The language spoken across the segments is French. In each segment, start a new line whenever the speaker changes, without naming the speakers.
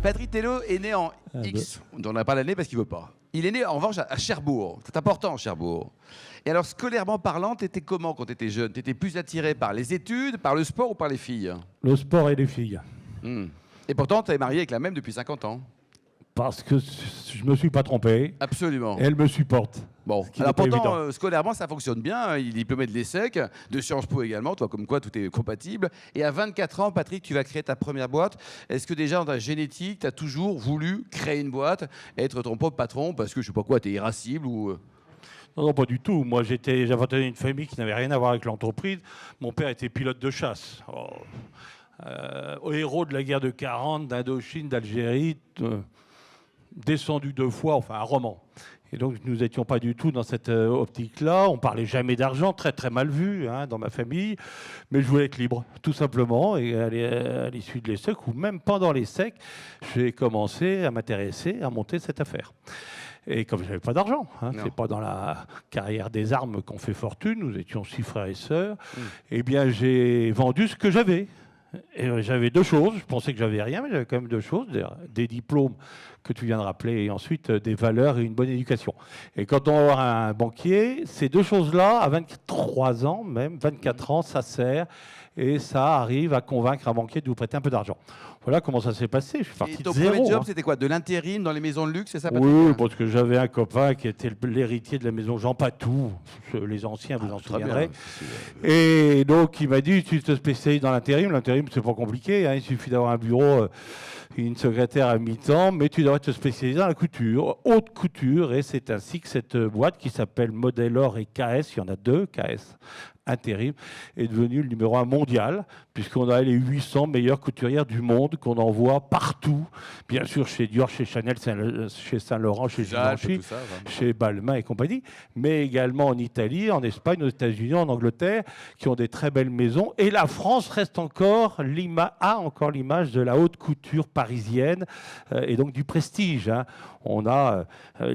Patrick Tello est né en X. On n'a pas l'année parce qu'il veut pas. Il est né en revanche à Cherbourg. C'est important, Cherbourg. Et alors, scolairement parlant, t'étais comment quand t'étais jeune? T'étais plus attiré par les études, par le sport ou par les filles?
Le sport et les filles.
Et pourtant, t'es marié avec la même depuis 50 ans.
Parce que je me suis pas trompé.
Absolument.
Et elle me supporte.
Bon, alors pourtant, scolairement, ça fonctionne bien. Il est diplômé de l'ESSEC, de Sciences Po également, toi, comme quoi tout est compatible. Et à 24 ans, Patrick, tu vas créer ta première boîte. Est-ce que déjà, dans ta génétique, tu as toujours voulu créer une boîte, être ton propre patron, parce que, je sais pas quoi, tu es irascible ou...
Non, non, pas du tout. Moi, j'avais une famille qui n'avait rien à voir avec l'entreprise. Mon père était pilote de chasse. Au héros de la guerre de 40, d'Indochine, d'Algérie, descendu 2 fois, enfin un roman. Et donc nous n'étions pas du tout dans cette optique-là. On parlait jamais d'argent, très très mal vu dans ma famille. Mais je voulais être libre, tout simplement. Et à l'issue de l'ESSEC, ou même pendant l'ESSEC, j'ai commencé à m'intéresser à monter cette affaire. Et comme je n'avais pas d'argent, c'est pas dans la carrière des armes qu'on fait fortune, nous étions 6 frères et sœurs, eh bien j'ai vendu ce que j'avais. Et j'avais 2 choses, je pensais que j'avais rien, mais j'avais quand même 2 choses, des diplômes que tu viens de rappeler, et ensuite des valeurs et une bonne éducation. Et quand on va voir un banquier, ces 2 choses-là, à 23 ans, même 24 ans, ça sert, et ça arrive à convaincre un banquier de vous prêter un peu d'argent. Voilà comment ça s'est passé. Je suis parti de zéro.
Ton premier job, c'était quoi? De l'intérim dans les maisons de luxe, c'est ça, Patrick?
Oui, parce que j'avais un copain qui était l'héritier de la maison Jean Patou, les anciens, vous en souviendrez. Et donc, il m'a dit, tu te spécialises dans l'intérim. L'intérim, c'est pas compliqué, il suffit d'avoir un bureau, une secrétaire à mi-temps, mais tu devrais te spécialiser dans la couture, haute couture, et c'est ainsi que cette boîte qui s'appelle Modelor et KS, il y en a 2, KS, intérim, est devenu le numéro 1 mondial, puisqu'on a les 800 meilleures couturières du monde qu'on envoie partout, bien sûr chez Dior, chez Chanel, chez Saint-Laurent, chez Givenchy, chez Balmain et compagnie, mais également en Italie, en Espagne, aux États-Unis, en Angleterre, qui ont des très belles maisons. Et la France reste encore l'image de la haute couture parisienne et donc du prestige. On a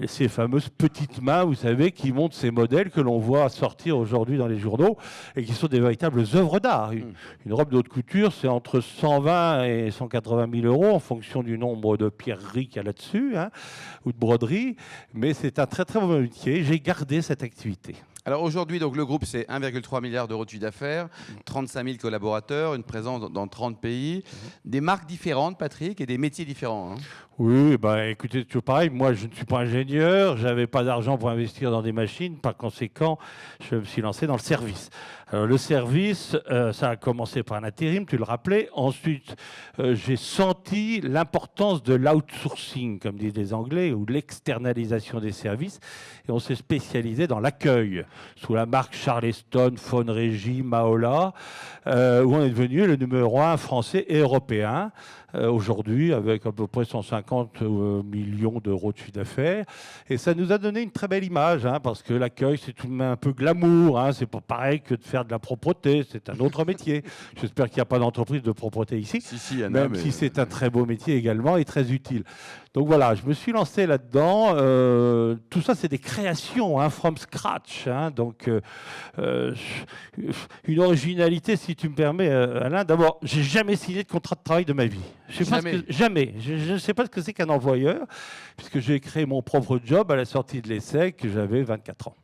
ces fameuses petites mains, vous savez, qui montrent ces modèles que l'on voit sortir aujourd'hui dans les journaux et qui sont des véritables œuvres d'art. Une robe de haute couture, c'est entre 120 et 180 000 euros en fonction du nombre de pierreries qu'il y a là-dessus, ou de broderies, mais c'est un très très bon métier. J'ai gardé cette activité.
Alors aujourd'hui, donc, le groupe, c'est 1,3 milliard d'euros de chiffre d'affaires, 35 000 collaborateurs, une présence dans 30 pays, des marques différentes, Patrick, et des métiers différents.
Oui, écoutez, c'est toujours pareil. Moi, je ne suis pas ingénieur, je n'avais pas d'argent pour investir dans des machines. Par conséquent, je me suis lancé dans le service. Alors, le service, ça a commencé par un intérim, tu le rappelais. Ensuite, j'ai senti l'importance de l'outsourcing, comme disent les Anglais, ou l'externalisation des services. Et on s'est spécialisé dans l'accueil, sous la marque Charleston, Phone Régie, Maola, où on est devenu le numéro 1 français et européen. Aujourd'hui, avec à peu près 150 millions d'euros de chiffre d'affaires. Et ça nous a donné une très belle image, parce que l'accueil, c'est tout de même un peu glamour. C'est pas pareil que de faire de la propreté, c'est un autre métier. J'espère qu'il n'y a pas d'entreprise de propreté ici, même si c'est un très beau métier également et très utile. Donc voilà, je me suis lancé là-dedans. Tout ça, c'est des créations, from scratch. Donc, une originalité, si tu me permets, Alain. D'abord, j'ai jamais signé de contrat de travail de ma vie. Jamais. Je ne sais pas ce que c'est qu'un employeur, puisque j'ai créé mon propre job à la sortie de l'ESSEC, j'avais 24 ans.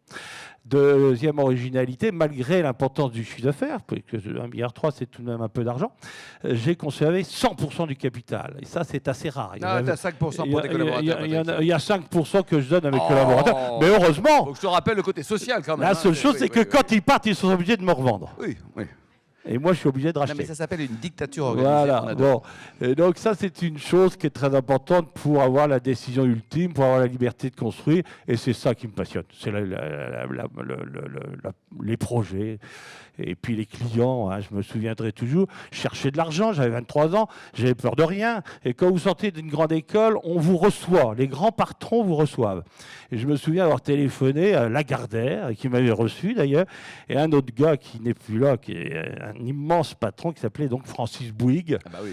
Deuxième originalité, malgré l'importance du chiffre d'affaires, puisque 1,3 milliard, c'est tout de même un peu d'argent, j'ai conservé 100% du capital. Et ça, c'est assez rare.
Tu as 5% pour tes collaborateurs.
Il y a 5% que je donne à mes collaborateurs. Mais heureusement.
Donc je te rappelle le côté social quand même.
La seule chose, c'est que quand ils partent, ils sont obligés de me revendre.
Oui.
Et moi, je suis obligé de racheter.
Non, mais ça s'appelle une dictature organisée.
Voilà. Bon. Et donc ça, c'est une chose qui est très importante pour avoir la décision ultime, pour avoir la liberté de construire. Et c'est ça qui me passionne. C'est les projets. Et puis les clients, je me souviendrai toujours, je cherchais de l'argent, j'avais 23 ans, j'avais peur de rien. Et quand vous sortez d'une grande école, on vous reçoit. Les grands patrons vous reçoivent. Et je me souviens avoir téléphoné à Lagardère, qui m'avait reçu d'ailleurs, et un autre gars qui n'est plus là, qui est un immense patron qui s'appelait donc Francis Bouygues.
Ah bah oui.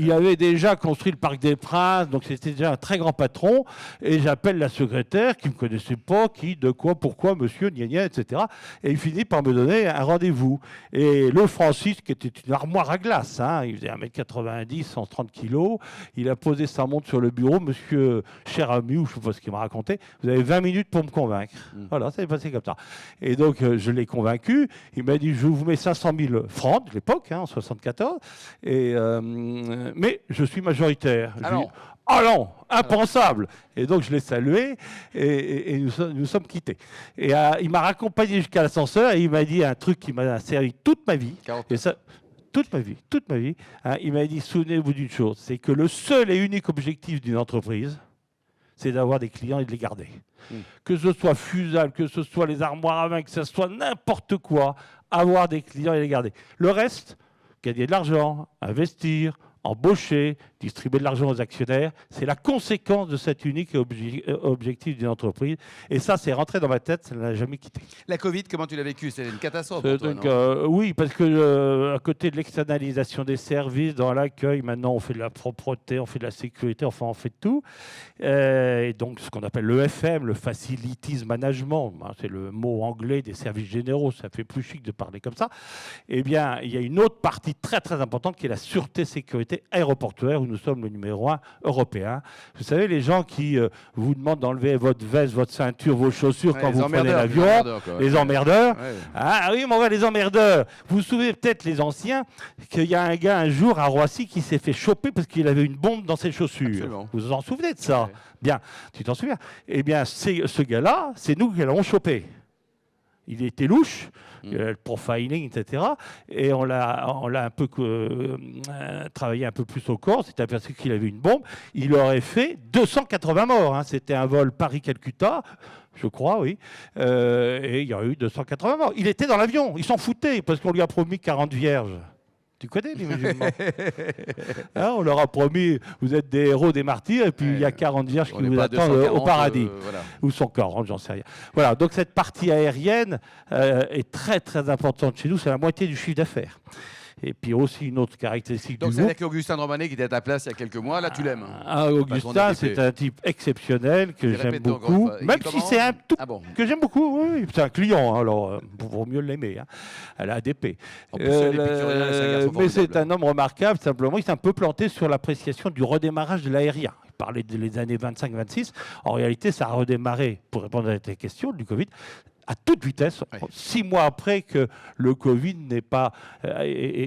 Il avait déjà construit le Parc des Princes, donc c'était déjà un très grand patron. Et j'appelle la secrétaire qui ne me connaissait pas, qui, de quoi, pourquoi, monsieur, gna gna, etc. Et il finit par me donner un rendez-vous. Et le Francis, qui était une armoire à glace, hein, il faisait 1m90, 130 kilos, il a posé sa montre sur le bureau. Monsieur cher ami, ou je ne sais pas ce qu'il m'a raconté, vous avez 20 minutes pour me convaincre. Voilà, ça s'est passé comme ça. Et donc, je l'ai convaincu. Il m'a dit, je vous mets 500 000 francs de l'époque, hein, en 74, mais je suis majoritaire. Oh non, impensable. Et donc je l'ai salué et nous sommes quittés. Et il m'a raccompagné jusqu'à l'ascenseur et il m'a dit un truc qui m'a servi toute ma vie. Et ça, toute ma vie. Hein, il m'a dit, souvenez-vous d'une chose, c'est que le seul et unique objectif d'une entreprise, c'est d'avoir des clients et de les garder. Que ce soit Fusal, que ce soit les armoires à vin, que ce soit n'importe quoi, avoir des clients et les garder. Le reste, gagner de l'argent, investir, embaucher, distribuer de l'argent aux actionnaires, c'est la conséquence de cet unique objectif d'une entreprise. Et ça, c'est rentré dans ma tête, ça ne l'a jamais quitté.
La Covid, comment tu l'as vécu? C'est une catastrophe pour toi, non?
Oui, parce que à côté de l'externalisation des services, dans l'accueil, maintenant, on fait de la propreté, on fait de la sécurité, enfin, on fait de tout. Et donc, ce qu'on appelle le FM, le Facilities Management, c'est le mot anglais des services généraux, ça fait plus chic de parler comme ça. Eh bien, il y a une autre partie très, très importante qui est la sûreté-sécurité aéroportuaire, où nous sommes le numéro 1 européen. Vous savez, les gens qui vous demandent d'enlever votre veste, votre ceinture, vos chaussures quand vous prenez l'avion, les emmerdeurs. Ouais. Ah oui, mais les emmerdeurs. Vous vous souvenez peut-être, les anciens, qu'il y a un gars un jour à Roissy qui s'est fait choper parce qu'il avait une bombe dans ses chaussures. Absolument. Vous vous en souvenez de ça? Ouais. Bien, tu t'en souviens? Eh bien, ce gars-là, c'est nous qui l'avons chopé. Il était louche, le profiling, etc. Et on l'a un peu travaillé un peu plus au corps. C'était aperçu qu'il avait une bombe. Il aurait fait 280 morts. Hein. C'était un vol Paris-Calcutta, je crois, oui. Et il y aurait eu 280 morts. Il était dans l'avion. Il s'en foutait parce qu'on lui a promis 40 vierges. Tu connais les musulmans? Hein, on leur a promis, vous êtes des héros, des martyrs, et puis il y a 40 vierges qui vous attendent au paradis. Voilà. Ou 140, j'en sais rien. Voilà, donc cette partie aérienne est très très importante chez nous, c'est la moitié du chiffre d'affaires. Et puis aussi une autre caractéristique
donc
du
groupe. Donc c'est avec Augustin de Romanet qui était à ta place il y a quelques mois, là tu l'aimes?
Augustin, c'est un type exceptionnel que j'aime beaucoup, même si c'est un tout que j'aime beaucoup. Oui, c'est un client, hein, alors vaut mieux l'aimer. Hein, à la ADP. Mais c'est un homme remarquable, simplement. Il s'est un peu planté sur l'appréciation du redémarrage de l'aérien. Il parlait des années 25-26. En réalité, ça a redémarré, pour répondre à ta question, du Covid, à toute vitesse, 6 mois après que le Covid n'ait pas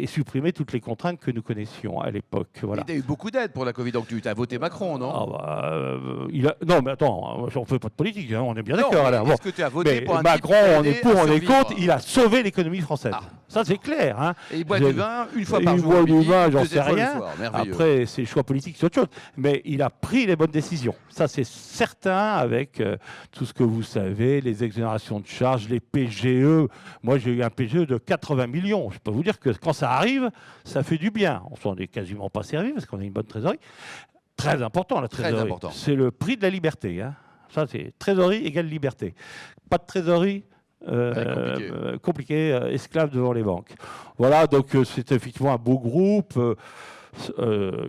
supprimé toutes les contraintes que nous connaissions à l'époque. Voilà.
Il y a eu beaucoup d'aide pour la Covid, donc tu as voté Macron, non?
Non, mais attends, on ne fait pas de politique, hein, on est bien d'accord.
Est-ce que tu as voté pour un
Macron, on est pour, on est contre, il a sauvé l'économie française. Ça, c'est clair. Hein.
Et il boit du vin une fois par jour.
Il boit du vin, j'en sais rien.
Merveilleux.
Après, ses choix politiques, c'est autre chose. Mais il a pris les bonnes décisions. Ça, c'est certain, avec tout ce que vous savez, les exonérations de charges, les PGE. Moi, j'ai eu un PGE de 80 millions. Je peux vous dire que quand ça arrive, ça fait du bien. On s'en est quasiment pas servi parce qu'on a une bonne trésorerie. Très important, la trésorerie. C'est le prix de la liberté. Hein. Ça, c'est trésorerie égale liberté. Pas de trésorerie, compliqué, esclave devant les banques. Voilà, donc c'est effectivement un beau groupe.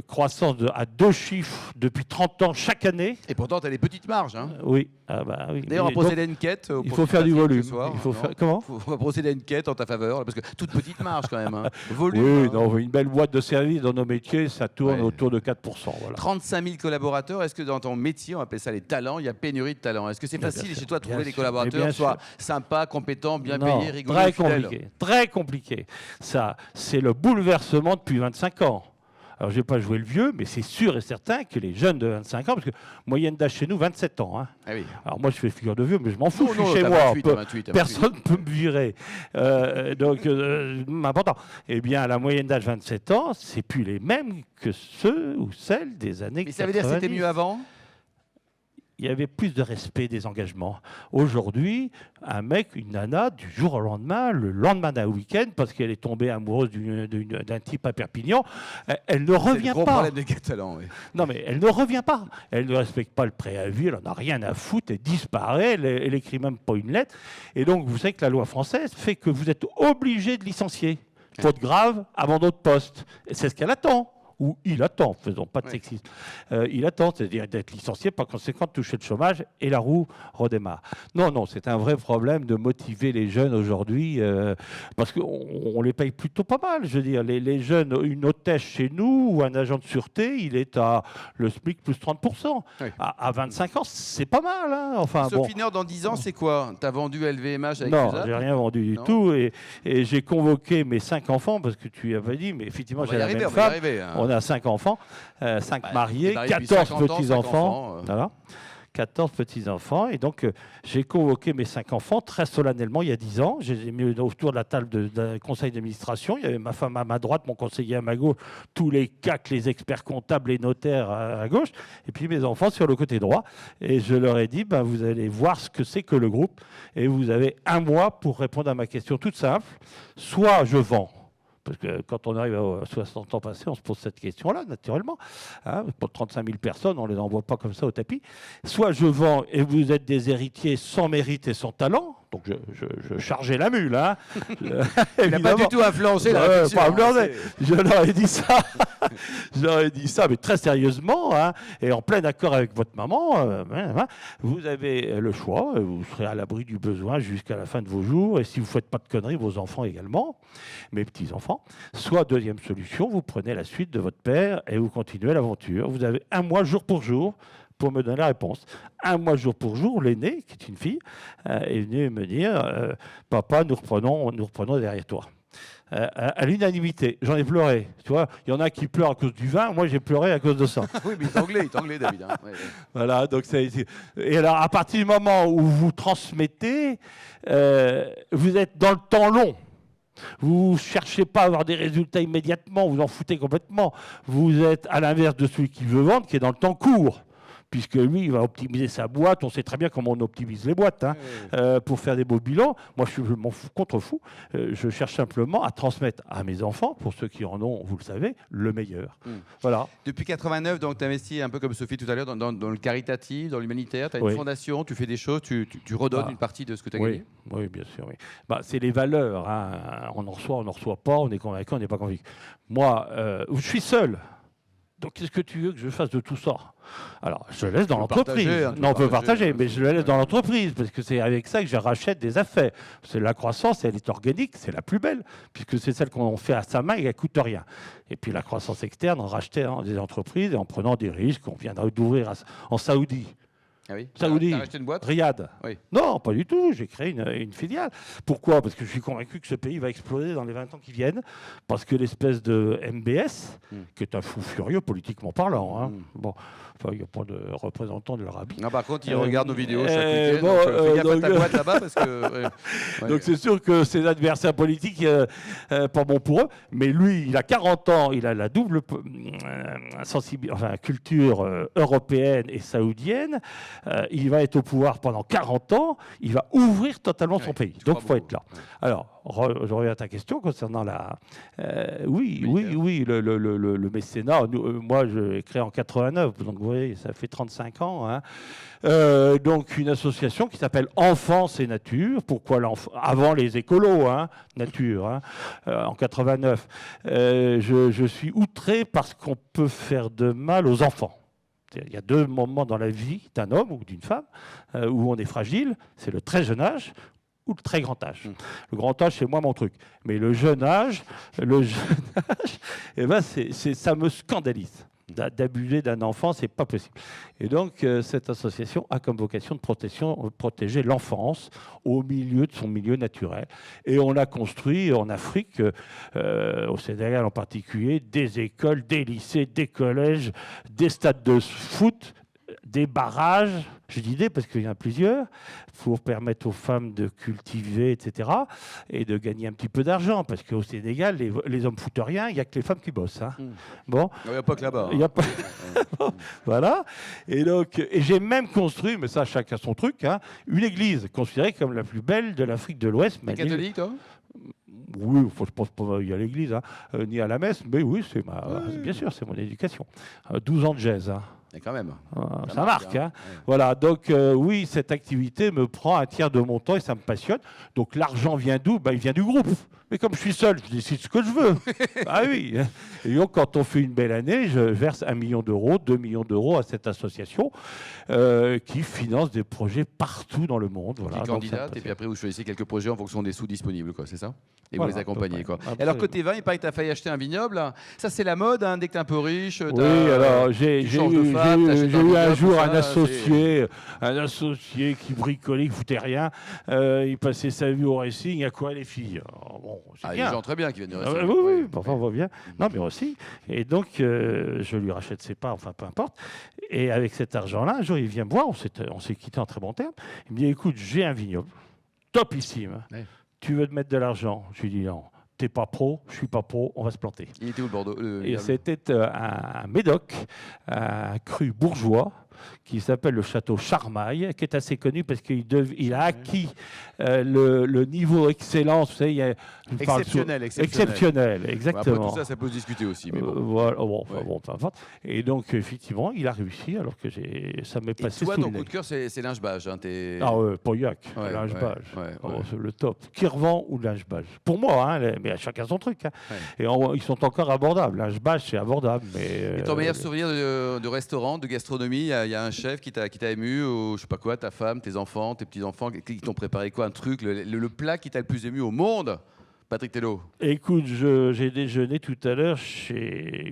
Croissance à 2 chiffres depuis 30 ans chaque année.
Et pourtant, tu as des petites marges. Hein.
Oui.
Oui. D'ailleurs, on va procéder à une quête.
Il faut faire du volume. Comment?
On va procéder à une quête en ta faveur, parce que toute petite marge quand même. Hein. Volume.
Oui, non, une belle boîte de services dans nos métiers, ça tourne autour de 4%. Voilà.
35 000 collaborateurs. Est-ce que dans ton métier, on appelle ça les talents, il y a pénurie de talents? Est-ce que c'est facile chez toi de trouver des collaborateurs, soit sympas, compétents, bien payés, rigoureux,
très compliqué. Très compliqué. Ça, c'est le bouleversement depuis 25 ans. Alors, je ne vais pas jouer le vieux, mais c'est sûr et certain que les jeunes de 25 ans, parce que moyenne d'âge chez nous, 27 ans. Hein.
Ah oui.
Alors, moi, je fais figure de vieux, mais je m'en fous, je suis chez moi. 28, personne ne peut me virer. Donc, important. Eh bien, la moyenne d'âge 27 ans, c'est plus les mêmes que ceux ou celles des années 90.
Mais ça veut dire que c'était mieux avant?
Il y avait plus de respect des engagements. Aujourd'hui, un mec, une nana, du jour au lendemain, le lendemain d'un week-end, parce qu'elle est tombée amoureuse d'un type à Perpignan, elle ne revient pas. C'est le gros
problème des Catalans, oui.
Non, mais elle ne revient pas. Elle ne respecte pas le préavis, elle n'en a rien à foutre, elle disparaît, elle écrit même pas une lettre. Et donc, vous savez que la loi française fait que vous êtes obligé de licencier. faute grave, abandon de poste. Et c'est ce qu'elle attend. Ou il attend, faisons pas de sexisme. Il attend, c'est-à-dire d'être licencié, par conséquent de toucher le chômage, et la roue redémarre. Non, c'est un vrai problème de motiver les jeunes aujourd'hui, parce qu'on les paye plutôt pas mal. Je veux dire, les jeunes, une hôtesse chez nous, ou un agent de sûreté, il est à le SMIC plus 30%. Oui. À 25 ans, c'est pas mal. Hein. Enfin,
Sophie Nord, dans 10 ans, c'est quoi? Tu as vendu LVMH avec
Non, j'ai rien vendu du tout. Et j'ai convoqué mes 5 enfants, parce que tu avais dit, mais effectivement, j'ai la même femme. On a 5 enfants, 5 mariés, 14 petits-enfants. Voilà. 14 petits-enfants. Et donc, j'ai convoqué mes 5 enfants très solennellement il y a 10 ans. Je les ai mis autour de la table de conseil d'administration. Il y avait ma femme à ma droite, mon conseiller à ma gauche, tous les CAC, les experts comptables, les notaires à gauche. Et puis mes enfants sur le côté droit. Et je leur ai dit, vous allez voir ce que c'est que le groupe. Et vous avez 1 mois pour répondre à ma question toute simple. Soit je vends. Parce que quand on arrive à 60 ans passés, on se pose cette question-là, naturellement. Hein, pour 35 000 personnes, on ne les envoie pas comme ça au tapis. Soit je vends et vous êtes des héritiers sans mérite et sans talent. Donc je chargeais la mule. Hein.
Il n'a pas du tout influencé la réflexion.
Je leur ai dit ça. Je leur ai dit ça, mais très sérieusement, hein, et en plein accord avec votre maman. Vous avez le choix. Vous serez à l'abri du besoin jusqu'à la fin de vos jours. Et si vous ne faites pas de conneries, vos enfants également, mes petits-enfants. Soit, deuxième solution, vous prenez la suite de votre père et vous continuez l'aventure. Vous avez 1 mois jour pour jour pour me donner la réponse. 1 mois jour pour jour, l'aînée, qui est une fille, est venue me dire papa, nous reprenons derrière toi. À l'unanimité, j'en ai pleuré. Tu vois, il y en a qui pleurent à cause du vin, moi j'ai pleuré à cause de ça.
Oui, mais il t'anglais, David. Hein. Ouais.
Voilà, donc et alors à partir du moment où vous transmettez, vous êtes dans le temps long. Vous ne cherchez pas à avoir des résultats immédiatement, vous en foutez complètement. Vous êtes à l'inverse de celui qui veut vendre, qui est dans le temps court. Puisque lui, il va optimiser sa boîte. On sait très bien comment on optimise les boîtes pour faire des beaux bilans. Moi, je m'en contrefous. Je cherche simplement à transmettre à mes enfants, pour ceux qui en ont, vous le savez, le meilleur. Voilà.
Depuis 89, donc, tu investis un peu comme Sophie tout à l'heure dans le caritatif, dans l'humanitaire. Tu as une fondation, tu fais des choses, tu redonnes une partie de ce que tu as gagné.
Oui, bien sûr. Oui. C'est les valeurs. Hein. On en reçoit pas, on est convaincu, on n'est pas convaincu. Moi, je suis seul. Donc, qu'est-ce que tu veux que je fasse de tout ça? Alors, je le laisse dans l'entreprise. On peut partager, mais je le laisse dans l'entreprise, parce que c'est avec ça que je rachète des affaires. C'est la croissance, elle est organique, c'est la plus belle, puisque c'est celle qu'on fait à sa main et elle ne coûte rien. Et puis la croissance externe, en rachetant des entreprises et en prenant des risques qu'on viendra d'ouvrir en Saoudi.
Ah oui.
Saoudi,
t'as racheté une boîte?
Riyad.
Oui.
Non, pas du tout. J'ai créé une filiale. Pourquoi? Parce que je suis convaincu que ce pays va exploser dans les 20 ans qui viennent. Parce que l'espèce de MBS, qui est un fou furieux politiquement parlant, hein. Bon, enfin, il n'y a pas de représentant de l'Arabie.
Non, par contre, il regarde nos vidéos chaque week-end. Fais gaffe à ta boîte là-bas parce que.
Donc c'est sûr que ses adversaires politiques, pas bon pour eux. Mais lui, il a 40 ans, il a la double culture européenne et saoudienne. Il va être au pouvoir pendant 40 ans, il va ouvrir totalement son pays. Donc il faut être là. Alors, je reviens à ta question concernant la... oui, le mécénat. Moi, je créé en 89, donc vous voyez, ça fait 35 ans. Hein. Donc une association qui s'appelle Enfance et Nature. Pourquoi avant les écolos, hein, Nature, hein, en 89. Je suis outré parce qu'on peut faire de mal aux enfants. Il y a 2 moments dans la vie d'un homme ou d'une femme où on est fragile, c'est le très jeune âge ou le très grand âge. Le grand âge, c'est moi mon truc. Mais le jeune âge, ça me scandalise. D'abuser d'un enfant, c'est pas possible. Et donc, cette association a comme vocation de protéger l'enfance au milieu de son milieu naturel. Et on a construit en Afrique, au Sénégal en particulier, des écoles, des lycées, des collèges, des stades de foot, des barrages, je dis des parce qu'il y en a plusieurs, pour permettre aux femmes de cultiver, etc., et de gagner un petit peu d'argent, parce qu'au Sénégal, les hommes foutent rien, il n'y a que les femmes qui bossent. Hein. Bon.
Il n'y a pas que là-bas.
Il y a pas... Voilà. Et donc, j'ai même construit, mais ça, chacun son truc, hein, une église considérée comme la plus belle de l'Afrique de l'Ouest.
T'es catholique, toi?
Oui, je ne pense pas y à l'église, hein, ni à la messe, mais oui, bien sûr, c'est mon éducation. 12 ans de jazz. Hein.
Et quand même.
Ça marque. Hein.
Ouais.
Voilà, donc oui, cette activité me prend un tiers de mon temps et ça me passionne. Donc l'argent vient d'où? Il vient du groupe. Mais comme je suis seul, je décide ce que je veux. Ah oui. Et donc quand on fait une belle année, je verse 1 million d'euros, 2 millions d'euros à cette association qui finance des projets partout dans le monde. Voilà,
qui
donc ça me
candidate, et puis après vous choisissez quelques projets en fonction des sous disponibles, quoi, c'est ça? Et
Voilà,
vous les accompagnez, quoi.
absolument.
Et alors côté vin, il paraît que tu as failli acheter un vignoble. Là. Ça c'est la mode, hein, dès que tu es un peu riche.
Oui, alors j'ai eu un jour un associé qui bricolait, qui foutait rien. Il passait sa vie au racing à courir les filles. Alors, bon, c'est bien.
Des gens très bien qui viennent du racing.
Oui, parfois on voit bien. Non, mais aussi. Et donc, je lui rachète ses parts, enfin peu importe. Et avec cet argent-là, un jour, il vient me voir, on s'est quitté en très bon terme. Il me dit, écoute, j'ai un vignoble, topissime. Ouais. Tu veux te mettre de l'argent? Je lui dis, non. T'es pas pro, je suis pas pro, on va se planter.
Il était où le Bordeaux?
Et c'était un médoc, un cru bourgeois, qui s'appelle le château Charmaille, qui est assez connu parce qu'il a acquis le niveau excellence. Vous savez, exceptionnel, exactement.
Après, tout ça, ça peut se discuter aussi. Mais bon.
Voilà, bon, peu importe. Et donc, effectivement, il a réussi, alors que ça m'est passé
toi,
sous
ton coup de cœur, c'est Linge-Bage. Hein,
Pauillac, Linge-Bage. C'est le top. Kirvan ou Linge-Bage. Pour moi, hein, mais à chacun son truc. Hein. Ouais. Et ils sont encore abordables. Linge-Bage, c'est abordable. Mais,
et ton meilleur souvenir de restaurant, de gastronomie, il y a un chef qui t'a ému, ou je sais pas quoi, ta femme, tes enfants, tes petits-enfants, qui t'ont préparé quoi, un truc, le plat qui t'a le plus ému au monde? Patrick Tello.
Écoute, j'ai déjeuné tout à l'heure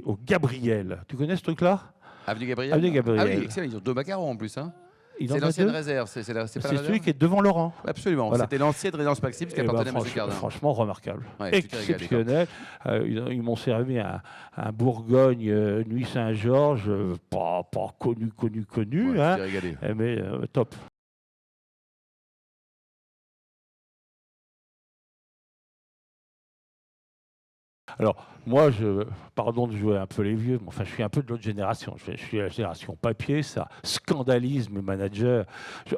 au Gabriel. Tu connais ce truc-là?
Avenue Gabriel.
Avenue Gabriel.
Ah oui, excellent, ils ont 2 macarons en plus. Hein.
C'est
l'ancienne réserve. C'est
celui qui est devant Laurent.
Absolument. Voilà. C'était l'ancienne résidence Maxime qui appartenait à M. Cardin.
Franchement, remarquable.
Ouais,
exceptionnel. Ils m'ont servi un Bourgogne Nuit Saint-Georges, pas connu.
Ouais,
hein, mais top. Alors, moi, pardon de jouer un peu les vieux, mais enfin, je suis un peu de l'autre génération. Je suis la génération papier, ça scandalise mes managers.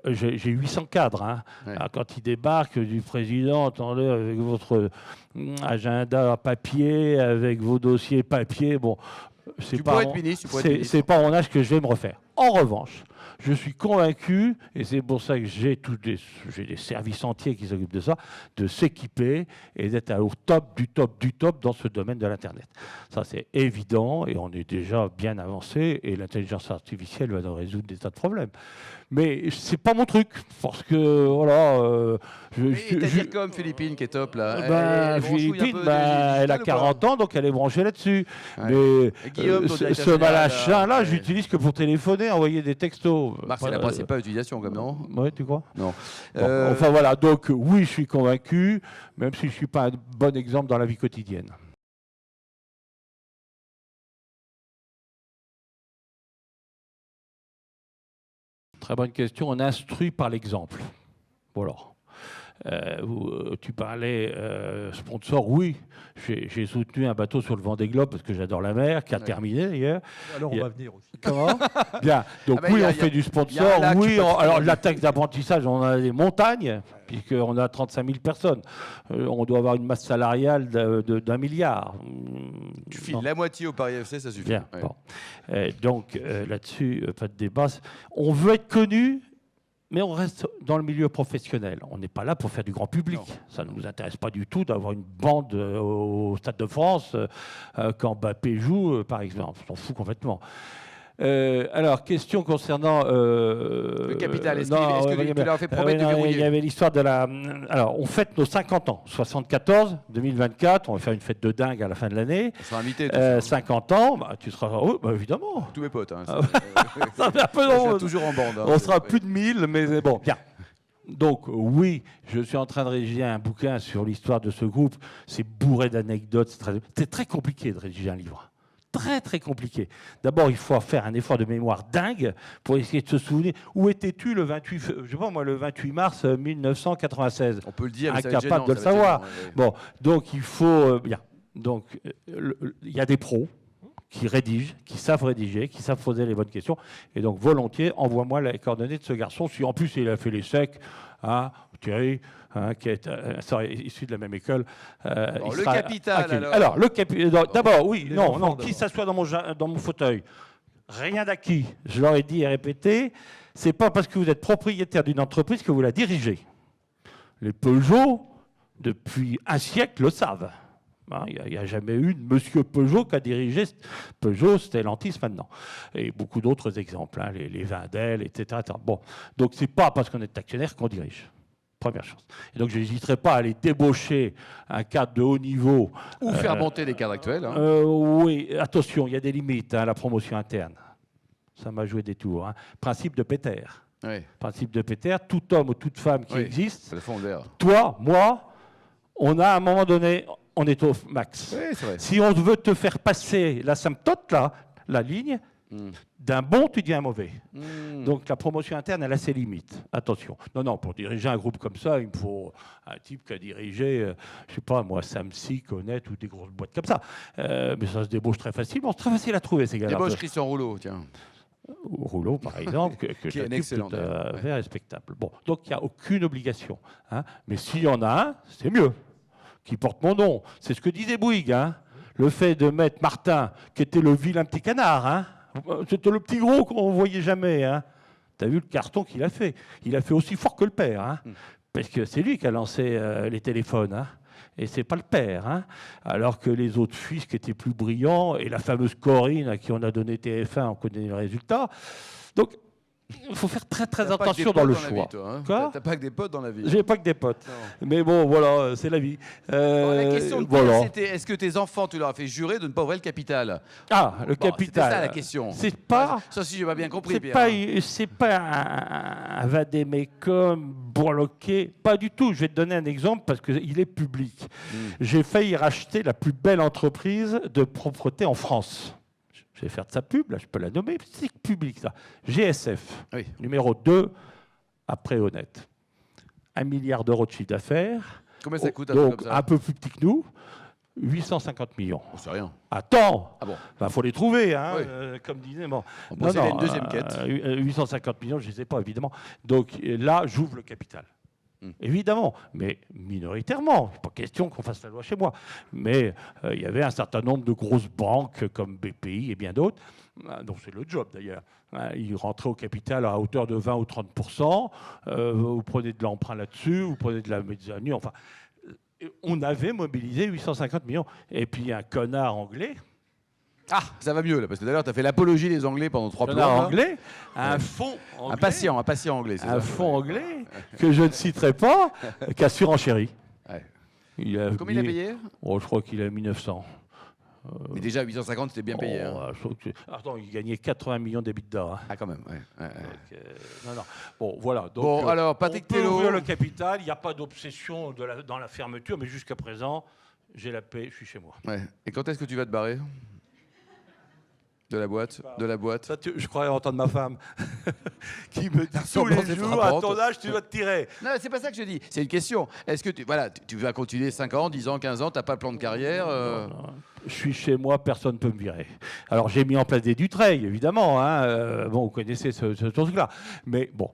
J'ai 800 cadres. Hein. Ouais. Alors, quand ils débarquent du président, attendez, avec votre agenda papier, avec vos dossiers papier, bon, c'est pas mon âge que je vais me refaire. En revanche, je suis convaincu, et c'est pour ça que j'ai des services entiers qui s'occupent de ça, de s'équiper et d'être au top du top dans ce domaine de l'Internet. Ça, c'est évident, et on est déjà bien avancé, et l'intelligence artificielle va nous résoudre des tas de problèmes. Mais c'est pas mon truc, parce que voilà.
C'est-à-dire comme Philippine qui est top là.
Philippine, elle a 40 ans, donc elle est branchée là-dessus. Ouais. Mais
Guillaume,
ce machin-là, j'utilise que pour téléphoner, envoyer des textos.
Marc, c'est la principale utilisation, comme non?
Oui, tu crois?
Non.
Bon, enfin voilà, donc oui, je suis convaincu, même si je ne suis pas un bon exemple dans la vie quotidienne. Très bonne question. On instruit par l'exemple. Voilà. Tu parlais sponsor, oui. J'ai soutenu un bateau sur le Vendée Globe parce que j'adore la mer, qui a terminé d'ailleurs.
Alors on va venir aussi.
Comment? Bien. Donc oui, on fait du sponsor. Oui, alors la taxe d'apprentissage, on a des montagnes, puisqu'on a 35 000 personnes. On doit avoir une masse salariale d'1 milliard.
Tu files la moitié au Paris FC, ça suffit.
Bien. Ouais. Bon. Donc là-dessus, pas de débat. On veut être connu. Mais on reste dans le milieu professionnel. On n'est pas là pour faire du grand public. Non. Ça ne nous intéresse pas du tout d'avoir une bande au Stade de France quand Mbappé joue, par exemple. On s'en fout complètement. Alors, question concernant...
le capital, est-ce que tu leur as fait promettre de verrouiller?
Il y avait l'histoire de la... Alors, on fête nos 50 ans. 74, 2024, on va faire une fête de dingue à la fin de l'année.
On sera invité.
50 ans, tu seras... Oui, évidemment.
Tous mes potes. Hein,
ça fait un peu long.
Toujours en bande. Hein,
on sera plus de 1000, mais bon, bien. Donc oui, je suis en train de rédiger un bouquin sur l'histoire de ce groupe. C'est bourré d'anecdotes. C'est très compliqué de rédiger un livre. Très, très compliqué. D'abord, il faut faire un effort de mémoire dingue pour essayer de se souvenir. Où étais-tu le 28 mars 1996?
On peut le dire, mais
incapable de le savoir. Bon, donc il faut... bien. Donc, il y a des pros qui rédigent, qui savent rédiger, qui savent poser les bonnes questions. Et donc, volontiers, envoie-moi les coordonnées de ce garçon. Si en plus, il a fait les secs, hein, Thierry... qui est issu de la même école.
Le capital,
alors le capital. D'abord, oui, non, qui s'assoit dans mon fauteuil? rien d'acquis. Je leur ai dit et répété, c'est pas parce que vous êtes propriétaire d'une entreprise que vous la dirigez. Les Peugeot, depuis un siècle, le savent. Il n'y a jamais eu de monsieur Peugeot qui a dirigé Peugeot, Stellantis maintenant. Et beaucoup d'autres exemples, hein, les Wendel, etc. Bon, donc c'est pas parce qu'on est actionnaire qu'on dirige. Première chose. Et donc je n'hésiterai pas à aller débaucher un cadre de haut niveau.
Ou faire monter les cadres actuels. Hein.
Oui, attention, il y a des limites à la promotion interne. Ça m'a joué des tours. Hein. Principe de Peter.
Oui.
Principe de Peter, tout homme ou toute femme qui existe,
le fond vert.
Toi, moi, on a à un moment donné, on est au max.
Oui, c'est vrai.
Si on veut te faire passer l'asymptote, là, la ligne, d'un bon, tu deviens mauvais. Donc la promotion interne, elle a ses limites. Attention. Non, pour diriger un groupe comme ça, il me faut un type qui a dirigé, je sais pas moi, Samsic, Honnête ou des grosses boîtes comme ça. Mais ça se débauche très facilement. C'est très facile à trouver, ces gars-là.
Débauche Christian Rouleau, tiens.
Rouleau, par exemple, que
qui est un excellent,
tout à fait respectable. Bon, donc il n'y a aucune obligation. Hein. Mais s'il y en a un, c'est mieux. Qui porte mon nom. C'est ce que disait Bouygues. Hein. Le fait de mettre Martin, qui était le vilain petit canard, hein. C'était le petit gros qu'on ne voyait jamais. Hein. Tu as vu le carton qu'il a fait. Il a fait aussi fort que le père. Hein. Parce que c'est lui qui a lancé les téléphones. Hein. Et ce n'est pas le père. Hein. Alors que les autres fils qui étaient plus brillants, et la fameuse Corinne à qui on a donné TF1, on connaît le résultat. Donc, il faut faire très très attention dans le choix.
Quoi ? T'as pas que des potes dans la vie.
J'ai pas que des potes. Non. Mais bon, voilà, c'est la vie.
La question de Pierre, c'était est-ce que tes enfants, tu leur as fait jurer de ne pas ouvrir le capital ?
Ah, le capital.
C'était ça la question.
C'est pas.
Ça, si j'ai pas bien compris, Pierre.
C'est pas un vadémécum bloqué. Pas du tout. Je vais te donner un exemple parce qu'il est public. J'ai failli racheter la plus belle entreprise de propreté en France. Je vais faire de sa pub, là, je peux la nommer, c'est public, ça. GSF, numéro 2, après Honnête. 1 milliard d'euros de chiffre d'affaires.
Combien ça coûte
donc, un peu plus petit que nous, 850 millions.
Oh, c'est rien.
Attends,
bon.
Faut les trouver, hein, comme disait. Bon.
Il y a une deuxième quête.
850 millions, je ne les ai pas, évidemment. Donc là, j'ouvre le capital. Évidemment, mais minoritairement. Il n'est pas question qu'on fasse la loi chez moi. Mais il y avait un certain nombre de grosses banques comme BPI et bien d'autres, dont c'est le job d'ailleurs. Ils rentraient au capital à hauteur de 20 ou 30%. Vous prenez de l'emprunt là-dessus, vous prenez de la mezzanine. Enfin, on avait mobilisé 850 millions. Et puis un connard anglais.
Ah, ça va mieux là, parce que d'ailleurs, tu as fait l'apologie des Anglais pendant 3
plombs. Anglais, un fonds anglais.
Un patient anglais, c'est ça.
Un fonds anglais, que je ne citerai pas, qui a surenchéri.
Combien il a payé ?
Je crois qu'il a mis 900.
Mais déjà, 850, c'était bien payé.
Attends, il gagnait 80 millions d'EBITDA. Hein.
Ah, quand même,
non. Bon, voilà. Donc,
alors, Patrick Tello.
Ouvrir le capital, il n'y a pas d'obsession dans la fermeture, mais jusqu'à présent, j'ai la paix, je suis chez moi.
Et quand est-ce que tu vas te barrer ? De la boîte.
Ça, je croyais entendre ma femme qui me dit tous les jours, à ton âge, tu dois te tirer.
Non, c'est pas ça que je dis. C'est une question. Est-ce que tu vas continuer 5 ans, 10 ans, 15 ans, tu n'as pas de plan de carrière
non. Je suis chez moi, personne ne peut me virer. Alors, j'ai mis en place des Dutreil, évidemment. Hein. Bon, vous connaissez ce truc-là. Mais bon,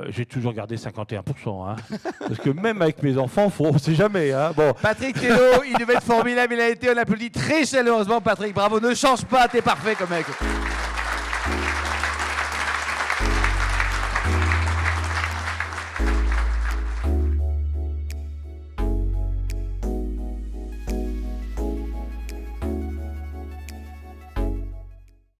j'ai toujours gardé 51%. Hein. Parce que même avec mes enfants, on ne sait jamais. Hein. Bon.
Patrick Tello, il devait être formidable. Il a été, on applaudit très chaleureusement, Patrick. Bravo, ne change pas, t'es parfait comme mec.